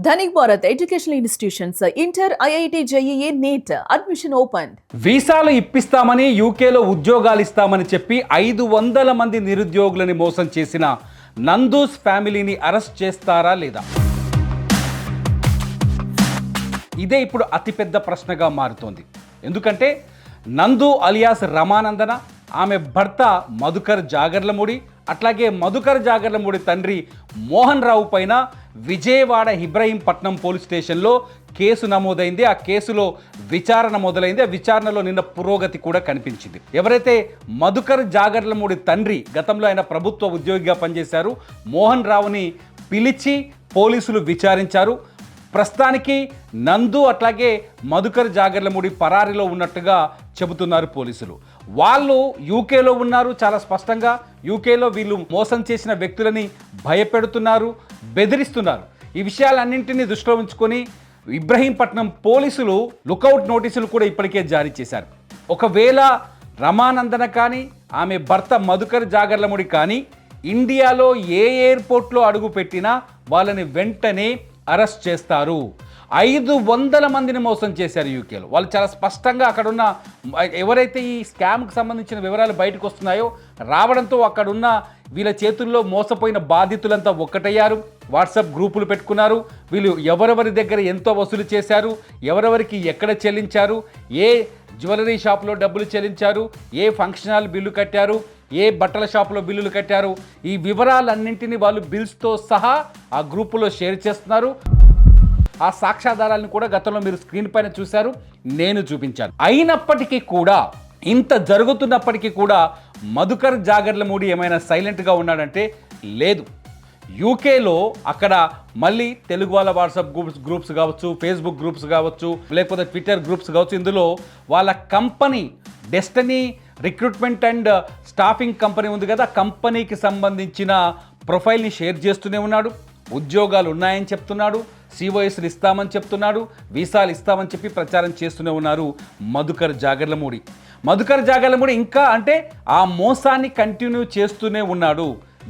Dhanik Bharat educational institutions inter IIT JEE NEET admission open. వీసాలు ఇప్పిస్తామని యూకేలో ఉద్యోగాలు ఇస్తామని చెప్పి 500 మంది నిరుద్యోగులని మోసం చేసిన నందూస్ ఫ్యామిలీని అరెస్ట్ చేస్తారా లేదా? ఇదే ఇప్పుడు అతిపెద్ద ప్రశ్నగా మారుతోంది. ఎందుకంటే నందు అలియాస్ రమానందన, ఆమె భర్త మధుకర్ జాగర్లమూడి, అట్లాగే మధుకర్ జాగర్లమూడి తండ్రి మోహన్ రావు పైన విజయవాడ ఇబ్రహీంపట్నం పోలీస్ స్టేషన్లో కేసు నమోదైంది. ఆ కేసులో విచారణ మొదలైంది. ఆ విచారణలో నిన్న పురోగతి కూడా కనిపించింది. ఎవరైతే మధుకర్ జాగర్లమూడి తండ్రి, గతంలో ఆయన ప్రభుత్వ ఉద్యోగిగా పనిచేశారు, మోహన్ రావుని పిలిచి పోలీసులు విచారించారు. ప్రస్తుతానికి నందు అట్లాగే మధుకర్ జాగర్లమూడి పరారీలో ఉన్నట్టుగా చెబుతున్నారు పోలీసులు. వాళ్ళు యూకేలో ఉన్నారు. చాలా స్పష్టంగా యూకేలో వీళ్ళు మోసం చేసిన వ్యక్తులని భయపెడుతున్నారు, బెదిరిస్తున్నారు. ఈ విషయాలన్నింటినీ దృష్టిలో ఉంచుకొని ఇబ్రహీంపట్నం పోలీసులు లుకౌట్ నోటీసులు కూడా ఇప్పటికే జారీ చేశారు. ఒకవేళ రమానందన కానీ ఆమె భర్త మధుకర్ జాగర్లమూడి కానీ ఇండియాలో ఏ ఎయిర్పోర్ట్లో అడుగు పెట్టినా వాళ్ళని వెంటనే అరెస్ట్ చేస్తారు. 500 మందిని మోసం చేశారు యూకేలో. వాళ్ళు చాలా స్పష్టంగా అక్కడున్న ఎవరైతే ఈ స్కామ్కి సంబంధించిన వివరాలు బయటకు వస్తున్నాయో రావడంతో అక్కడున్న వీళ్ళ చేతుల్లో మోసపోయిన బాధితులంతా ఒక్కటయ్యారు. వాట్సాప్ గ్రూపులు పెట్టుకున్నారు. వీళ్ళు ఎవరెవరి దగ్గర ఎంతో వసూలు చేశారు, ఎవరెవరికి ఎక్కడ చెల్లించారు, ఏ జ్యువెలరీ షాప్లో డబ్బులు చెల్లించారు, ఏ ఫంక్షన్ హాల్ బిల్లు కట్టారు, ఏ బట్టల షాపులో బిల్లులు కట్టారు, ఈ వివరాలన్నింటినీ వాళ్ళు బిల్స్తో సహా ఆ గ్రూపులో షేర్ చేస్తున్నారు. ఆ సాక్ష్యాధారాలను కూడా గతంలో మీరు స్క్రీన్ పైన చూశారు, నేను చూపించాను. అయినప్పటికీ కూడా, ఇంత జరుగుతున్నప్పటికీ కూడా మధుకర్ జాగర్లమూడి ఏమైనా సైలెంట్గా ఉన్నాడంటే లేదు. యూకేలో అక్కడ మళ్ళీ తెలుగు వాళ్ళ వాట్సాప్ గ్రూప్స్ కావచ్చు, ఫేస్బుక్ గ్రూప్స్ కావచ్చు, లేకపోతే ట్విట్టర్ గ్రూప్స్ కావచ్చు, ఇందులో వాళ్ళ company destiny recruitment and staffing company ఉంది కదా, కంపెనీకి సంబంధించిన ప్రొఫైల్ని షేర్ చేస్తూనే ఉన్నాడు. ఉద్యోగాలు ఉన్నాయని చెప్తున్నాడు, సిఓఎస్లు ఇస్తామని చెప్తున్నాడు, వీసాలు ఇస్తామని చెప్పి ప్రచారం చేస్తూనే ఉన్నారు మధుకర్ జాగర్లమూడి. మధుకర్ జాగర్లమూడి ఇంకా అంటే ఆ మోసాన్ని కంటిన్యూ చేస్తూనే ఉన్నాడు.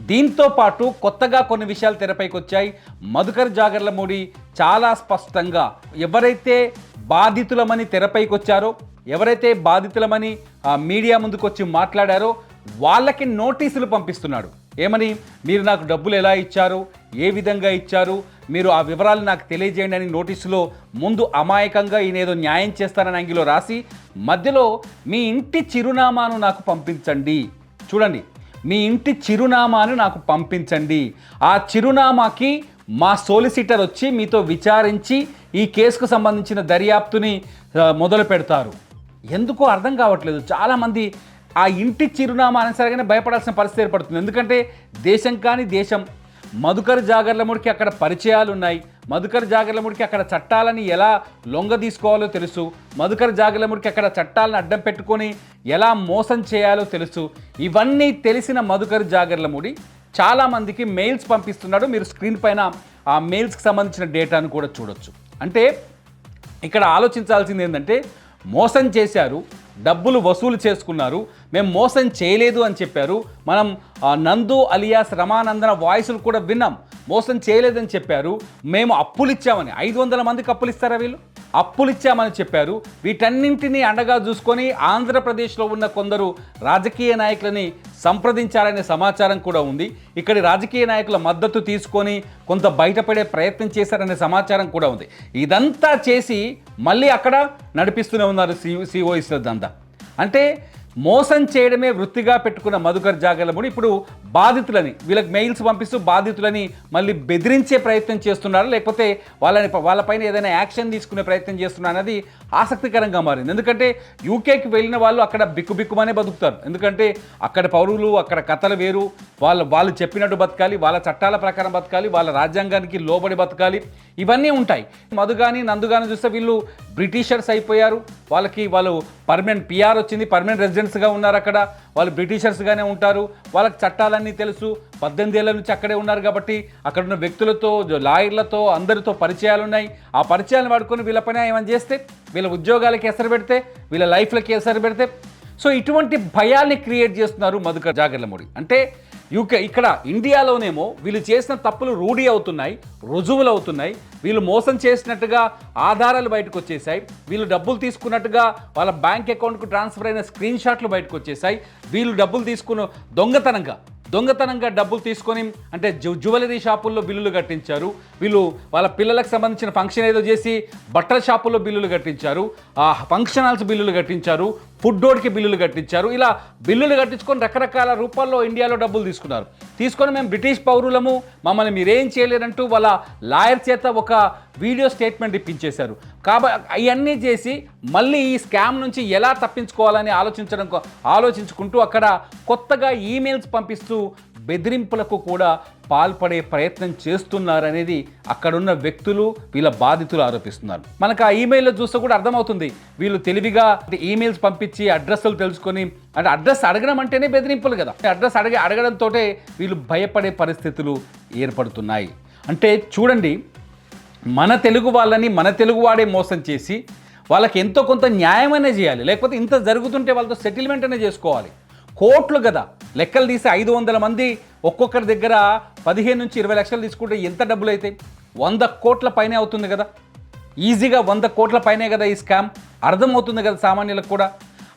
దీంతో పాటు కొత్తగా కొన్ని విషయాలు తెరపైకి వచ్చాయి. మధుకర్ జాగర్లమూడి చాలా స్పష్టంగా ఎవరైతే బాధితులమని తెరపైకి వచ్చారో, ఎవరైతే బాధితులమని మీడియా ముందుకు వచ్చి మాట్లాడారో వాళ్ళకి నోటీసులు పంపిస్తున్నాడు. ఏమని? మీరు నాకు డబ్బులు ఎలా ఇచ్చారు, ఏ విధంగా ఇచ్చారు, మీరు ఆ వివరాలు నాకు తెలియజేయండి అని నోటీసులో ముందు అమాయకంగా ఈయన ఏదో న్యాయం చేస్తానని అంగిలో రాసి మధ్యలో మీ ఇంటి చిరునామాను నాకు పంపించండి, చూడండి, మీ ఇంటి చిరునామాను నాకు పంపించండి, ఆ చిరునామాకి మా సోలిసిటర్ వచ్చి మీతో విచారించి ఈ కేసుకు సంబంధించిన దర్యాప్తుని మొదలు పెడతారు. ఎందుకో అర్థం కావట్లేదు. చాలామంది ఆ ఇంటి చిరునామా అనేసరిగానే భయపడాల్సిన పరిస్థితి ఏర్పడుతుంది. ఎందుకంటే దేశం కాని దేశం, మధుకర్ జాగర్లమూడికి అక్కడ పరిచయాలు ఉన్నాయి, మధుకర్ జాగర్లమూడికి అక్కడ చట్టాలని ఎలా లొంగ తీసుకోవాలో తెలుసు, మధుకర్ జాగర్లమూడికి అక్కడ చట్టాలను అడ్డం పెట్టుకొని ఎలా మోసం చేయాలో తెలుసు. ఇవన్నీ తెలిసిన మధుకర్ జాగర్లమూడి చాలామందికి మెయిల్స్ పంపిస్తున్నాడు. మీరు స్క్రీన్ పైన ఆ మెయిల్స్కి సంబంధించిన డేటాను కూడా చూడొచ్చు. అంటే ఇక్కడ ఆలోచించాల్సింది ఏంటంటే, మోసం చేశారు, డబ్బులు వసూలు చేసుకున్నారు, మేము మోసం చేయలేదు అని చెప్పారు. మనం నందు అలియాస్ రమానందన వాయిస్లు కూడా విన్నాం. మోసం చేయలేదని చెప్పారు. మేము అప్పులు ఇచ్చామని, 500 మందికి అప్పులు ఇస్తారా వీళ్ళు? అప్పులు ఇచ్చామని చెప్పారు. వీటన్నింటినీ అండగా చూసుకొని ఆంధ్రప్రదేశ్లో ఉన్న కొందరు రాజకీయ నాయకులని సంప్రదించాలనే సమాచారం కూడా ఉంది. ఇక్కడి రాజకీయ నాయకుల మద్దతు తీసుకొని కొంత బయటపడే ప్రయత్నం చేశారనే సమాచారం కూడా ఉంది. ఇదంతా చేసి మళ్ళీ అక్కడ నడిపిస్తూనే ఉన్నారు సిఓఎస్ల దందా. అంటే మోసం చేయడమే వృత్తిగా పెట్టుకున్న మధుకర్ జాగర్లమూడి ఇప్పుడు బాధితులని, వీళ్ళకి మెయిల్స్ పంపిస్తూ బాధితులని మళ్ళీ బెదిరించే ప్రయత్నం చేస్తున్నారు, లేకపోతే వాళ్ళపైన ఏదైనా యాక్షన్ తీసుకునే ప్రయత్నం చేస్తున్నారు అనేది ఆసక్తికరంగా మారింది. ఎందుకంటే యూకేకి వెళ్ళిన వాళ్ళు అక్కడ బిక్కుబిక్కుమనే బతుకుతారు. ఎందుకంటే అక్కడ పౌరులు, అక్కడ కథలు వేరు, వాళ్ళు చెప్పినట్టు బతకాలి, వాళ్ళ చట్టాల ప్రకారం బతకాలి, వాళ్ళ రాజ్యాంగానికి లోబడి బతకాలి, ఇవన్నీ ఉంటాయి. మధు కానీ నందు కానీ చూస్తే వీళ్ళు బ్రిటిషర్స్ అయిపోయారు. వాళ్ళు పర్మనెంట్ పిఆర్ వచ్చింది, పర్మనెంట్ రెసిడెంట్స్గా ఉన్నారు అక్కడ. వాళ్ళు బ్రిటిషర్స్గానే ఉంటారు, వాళ్ళకి చట్టాలన్నీ తెలుసు, 18 ఏళ్ళ నుంచి అక్కడే ఉన్నారు కాబట్టి అక్కడున్న వ్యక్తులతో, లాయర్లతో, అందరితో పరిచయాలు ఉన్నాయి. ఆ పరిచయాలను వాడుకొని వీళ్ళపైన ఏమైనా చేస్తే, వీళ్ళ ఉద్యోగాలకి ఎసరు పెడితే, వీళ్ళ లైఫ్లకి ఎసరు పెడితే, సో ఇటువంటి భయాల్ని క్రియేట్ చేస్తున్నారు మధుకర్ జాగర్లమూడి. అంటే ఇక్కడ ఇండియాలోనేమో వీళ్ళు చేసిన తప్పులు రూఢి అవుతున్నాయి, రుజువులు అవుతున్నాయి, వీళ్ళు మోసం చేసినట్టుగా ఆధారాలు బయటకు వచ్చేసాయి, వీళ్ళు డబ్బులు తీసుకున్నట్టుగా వాళ్ళ బ్యాంక్ అకౌంట్కు ట్రాన్స్ఫర్ అయిన స్క్రీన్ షాట్లు బయటకు వచ్చేసాయి, వీళ్ళు డబ్బులు తీసుకున్న దొంగతనంగా డబ్బులు తీసుకొని అంటే జ్యువెలరీ షాపుల్లో బిల్లులు కట్టించారు, వీళ్ళు వాళ్ళ పిల్లలకు సంబంధించిన ఫంక్షన్ ఏదో చేసి బట్టల షాపుల్లో బిల్లులు కట్టించారు, ఫంక్షన్ హాల్స్ బిల్లులు కట్టించారు, ఫుడ్ డోర్కి బిల్లులు కట్టించారు, ఇలా బిల్లులు కట్టించుకొని రకరకాల రూపాల్లో ఇండియాలో డబ్బులు తీసుకొని మేము బ్రిటిష్ పౌరులము, మమ్మల్ని మీరేం చేయలేరంటూ వాళ్ళ లాయర్ చేత ఒక వీడియో స్టేట్మెంట్ ఇప్పించేశారు. కాబట్టి అవన్నీ చేసి మళ్ళీ ఈ స్కామ్ నుంచి ఎలా తప్పించుకోవాలని ఆలోచించుకుంటూ అక్కడ కొత్తగా ఈమెయిల్స్ పంపిస్తూ బెదిరింపులకు కూడా పాల్పడే ప్రయత్నం చేస్తున్నారనేది అక్కడున్న వ్యక్తులు, వీళ్ళ బాధితులు ఆరోపిస్తున్నారు. మనకు ఆ ఈమెయిల్లో చూస్తే కూడా అర్థమవుతుంది, వీళ్ళు తెలివిగా ఈమెయిల్స్ పంపించి అడ్రస్లు తెలుసుకొని, అంటే అడ్రస్ అడగడం అంటేనే బెదిరింపులు కదా, అడ్రస్ అడగడంతో వీళ్ళు భయపడే పరిస్థితులు ఏర్పడుతున్నాయి. అంటే చూడండి, మన తెలుగు వాళ్ళని మన తెలుగువాడే మోసం చేసి వాళ్ళకి ఎంతో కొంత న్యాయమైనా చేయాలి, లేకపోతే ఇంత జరుగుతుంటే వాళ్ళతో సెటిల్మెంట్ అనే చేసుకోవాలి. కోట్లు కదా, లెక్కలు తీసి 500 మంది ఒక్కొక్కరి దగ్గర 15 నుంచి 20 లక్షలు తీసుకుంటే ఎంత డబ్బులు అయితే 100 కోట్ల పైనే అవుతుంది కదా, ఈజీగా 100 కోట్ల పైనే కదా ఈ స్కామ్, అర్థమవుతుంది కదా సామాన్యులకు కూడా.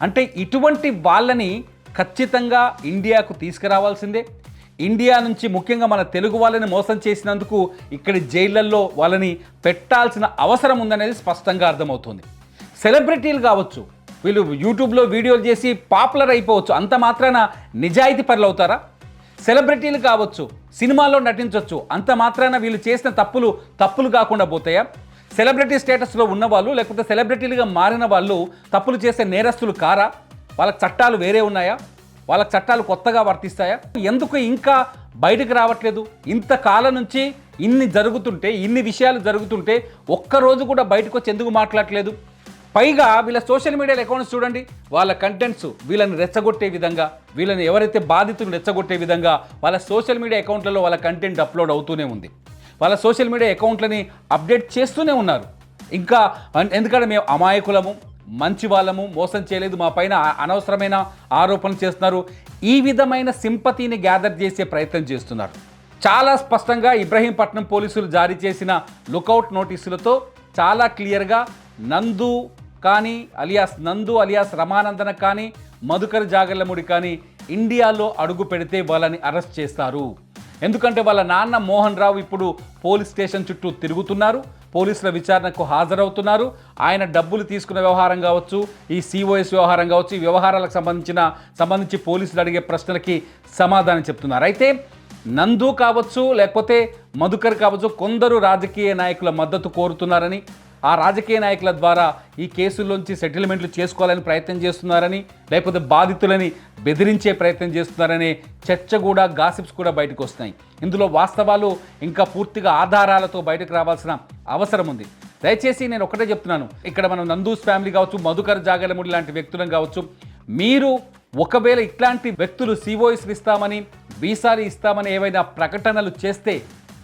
అంటే ఇటువంటి వాళ్ళని ఖచ్చితంగా ఇండియాకు తీసుకురావాల్సిందే. ఇండియా నుంచి ముఖ్యంగా మన తెలుగు వాళ్ళని మోసం చేసినందుకు ఇక్కడి జైళ్ళల్లో వాళ్ళని పెట్టాల్సిన అవసరం ఉందనేది స్పష్టంగా అర్థమవుతుంది. సెలబ్రిటీలు కావచ్చు, వీళ్ళు యూట్యూబ్లో వీడియోలు చేసి పాపులర్ అయిపోవచ్చు, అంత మాత్రాన నిజాయితీ పరులు అవుతారా? సెలబ్రిటీలు కావచ్చు, సినిమాల్లో నటించవచ్చు, అంత మాత్రాన వీళ్ళు చేసిన తప్పులు కాకుండా పోతాయా? సెలబ్రిటీ స్టేటస్లో ఉన్నవాళ్ళు లేకపోతే సెలబ్రిటీలుగా మారిన వాళ్ళు తప్పులు చేసే నేరస్తులు కారా? వాళ్ళకి చట్టాలు వేరే ఉన్నాయా? వాళ్ళకి చట్టాలు కొత్తగా వర్తిస్తాయా? ఎందుకు ఇంకా బయటకు రావట్లేదు? ఇంతకాలం నుంచి ఇన్ని విషయాలు జరుగుతుంటే ఒక్కరోజు కూడా బయటకు వచ్చి ఎందుకు మాట్లాడట్లేదు? పైగా వీళ్ళ సోషల్ మీడియా అకౌంట్స్ చూడండి, వాళ్ళ కంటెంట్స్ వీళ్ళని రెచ్చగొట్టే విధంగా, వీళ్ళని ఎవరైతే బాధితులు రెచ్చగొట్టే విధంగా వాళ్ళ సోషల్ మీడియా అకౌంట్లలో వాళ్ళ కంటెంట్ అప్లోడ్ అవుతూనే ఉంది. వాళ్ళ సోషల్ మీడియా అకౌంట్లని అప్డేట్ చేస్తూనే ఉన్నారు. ఇంకా ఎందుకంటే మేము అమాయకులము, మంచి వాళ్ళము, మోసం చేయలేదు, మా పైన అనవసరమైన ఆరోపణలు చేస్తున్నారు, ఈ విధమైన సింపతిని గ్యాదర్ చేసే ప్రయత్నం చేస్తున్నారు. చాలా స్పష్టంగా ఇబ్రహీంపట్నం పోలీసులు జారీ చేసిన లుకౌట్ నోటీసులతో చాలా క్లియర్గా నందు అలియాస్ రమానందన కానీ, మధుకర్ జాగర్లముడి కానీ ఇండియాలో అడుగు పెడితే వాళ్ళని అరెస్ట్ చేస్తారు. ఎందుకంటే వాళ్ళ నాన్న మోహన్ రావు ఇప్పుడు పోలీస్ స్టేషన్ చుట్టూ తిరుగుతున్నారు, పోలీసుల విచారణకు హాజరవుతున్నారు. ఆయన డబ్బులు తీసుకున్న వ్యవహారం కావచ్చు, ఈ సిఓఎస్ వ్యవహారం కావచ్చు, ఈ వ్యవహారాలకు సంబంధించి పోలీసులు అడిగే ప్రశ్నలకి సమాధానం చెప్తున్నారు. అయితే నందు కావచ్చు లేకపోతే మధుకర్ కావచ్చు, కొందరు రాజకీయ నాయకుల మద్దతు కోరుతున్నారని, ఆ రాజకీయ నాయకుల ద్వారా ఈ కేసుల్లోంచి సెటిల్మెంట్లు చేసుకోవాలని ప్రయత్నం చేస్తున్నారని, లేకపోతే బాధితులని బెదిరించే ప్రయత్నం చేస్తున్నారనే చర్చ కూడా, గాసిప్స్ కూడా బయటకు వస్తున్నాయి. ఇందులో వాస్తవాలు ఇంకా పూర్తిగా ఆధారాలతో బయటకు రావాల్సిన అవసరం ఉంది. దయచేసి నేను ఒకటే చెప్తున్నాను, ఇక్కడ మనం నందూస్ ఫ్యామిలీ కావచ్చు, మధుకర్ జాగర్లముడి లాంటి వ్యక్తులను కావచ్చు, మీరు ఒకవేళ ఇట్లాంటి వ్యక్తులు సిఓఎస్లు ఇస్తామని, వీసాలు ఇస్తామని ఏవైనా ప్రకటనలు చేస్తే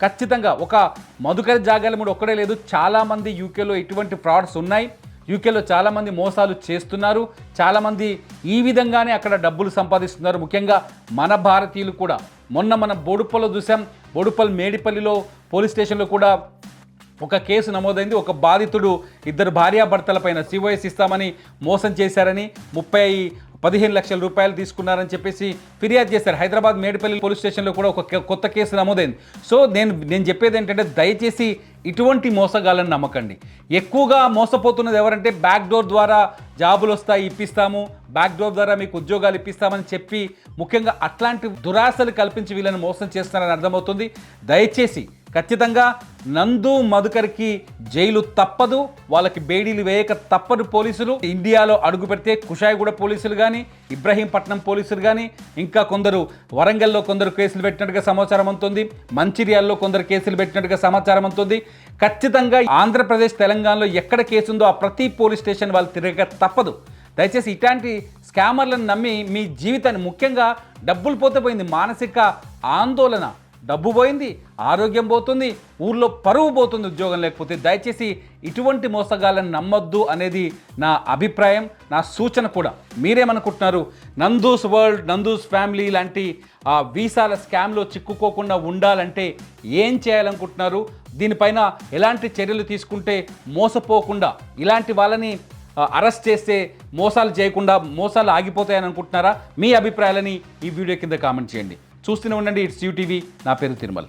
ఖచ్చితంగా ఒక మధుకర్ జాగర్లముడి ఒక్కడే లేదు, చాలామంది యూకేలో ఇటువంటి ఫ్రాడ్స్ ఉన్నాయి, యూకేలో చాలామంది మోసాలు చేస్తున్నారు, చాలామంది ఈ విధంగానే అక్కడ డబ్బులు సంపాదిస్తున్నారు. ముఖ్యంగా మన భారతీయులు కూడా, మనం బోడుప్పల్లో చూసాం, బోడుప్పల్ మేడిపల్లిలో పోలీస్ స్టేషన్లో కూడా ఒక కేసు నమోదైంది. ఒక బాధితుడు 2 భార్యాభర్తల పైన సిఓఎస్ ఇస్తామని మోసం చేశారని 15 లక్షల రూపాయలు తీసుకున్నారని చెప్పేసి ఫిర్యాదు చేశారు. హైదరాబాద్ మేడిపల్లి పోలీస్ స్టేషన్లో కూడా ఒక కొత్త కేసు నమోదైంది. సో నేను చెప్పేది ఏంటంటే, దయచేసి ఇటువంటి మోసగాళ్ళని నమ్మకండి. ఎక్కువగా మోసపోతున్నది ఎవరంటే, బ్యాక్ డోర్ ద్వారా జాబులు వస్తాయి ఇప్పిస్తాము, బ్యాక్ డోర్ ద్వారా మీకు ఉద్యోగాలు ఇప్పిస్తామని చెప్పి ముఖ్యంగా అట్లాంటి దురాశలు కల్పించి వీళ్ళని మోసం చేస్తున్నారని అర్థమవుతుంది. దయచేసి ఖచ్చితంగా నందు మధుకర్కి జైలు తప్పదు, వాళ్ళకి బేడీలు వేయక తప్పదు. పోలీసులు ఇండియాలో అడుగు పెడితే కుషాయిగూడ పోలీసులు కానీ, ఇబ్రహీంపట్నం పోలీసులు కానీ, ఇంకా కొందరు వరంగల్లో కొందరు కేసులు పెట్టినట్టుగా సమాచారం అందుతుంది, మంచిర్యాలలో కొందరు కేసులు పెట్టినట్టుగా సమాచారం అందుతుంది. ఖచ్చితంగా ఆంధ్రప్రదేశ్, తెలంగాణలో ఎక్కడ కేసు ఉందో ఆ ప్రతి పోలీస్ స్టేషన్ వాళ్ళు తిరగక తప్పదు. దయచేసి ఇట్లాంటి స్కామర్లను నమ్మి మీ జీవితాన్ని, ముఖ్యంగా డబ్బులు పోతే పోయింది, మానసిక ఆందోళన, డబ్బు పోయింది, ఆరోగ్యం పోతుంది, ఊర్లో పరువు పోతుంది ఉద్యోగం లేకపోతే. దయచేసి ఇటువంటి మోసగాళ్ళని నమ్మొద్దు అనేది నా అభిప్రాయం, నా సూచన కూడా. మీరేమనుకుంటున్నారు? నందూస్ వరల్డ్, నందూస్ ఫ్యామిలీ లాంటి వీసాల స్కామ్లో చిక్కుకోకుండా ఉండాలంటే ఏం చేయాలనుకుంటున్నారు? దీనిపైన ఎలాంటి చర్యలు తీసుకుంటే మోసపోకుండా, ఇలాంటి వాళ్ళని అరెస్ట్ చేస్తే మోసాలు చేయకుండా మోసాలు ఆగిపోతాయని అనుకుంటున్నారా? మీ అభిప్రాయాలని ఈ వీడియో కింద కామెంట్ చేయండి. చూస్తూనే ఉండండి ఇట్స్ యూటీవీ. నా పేరు తిరుమల్.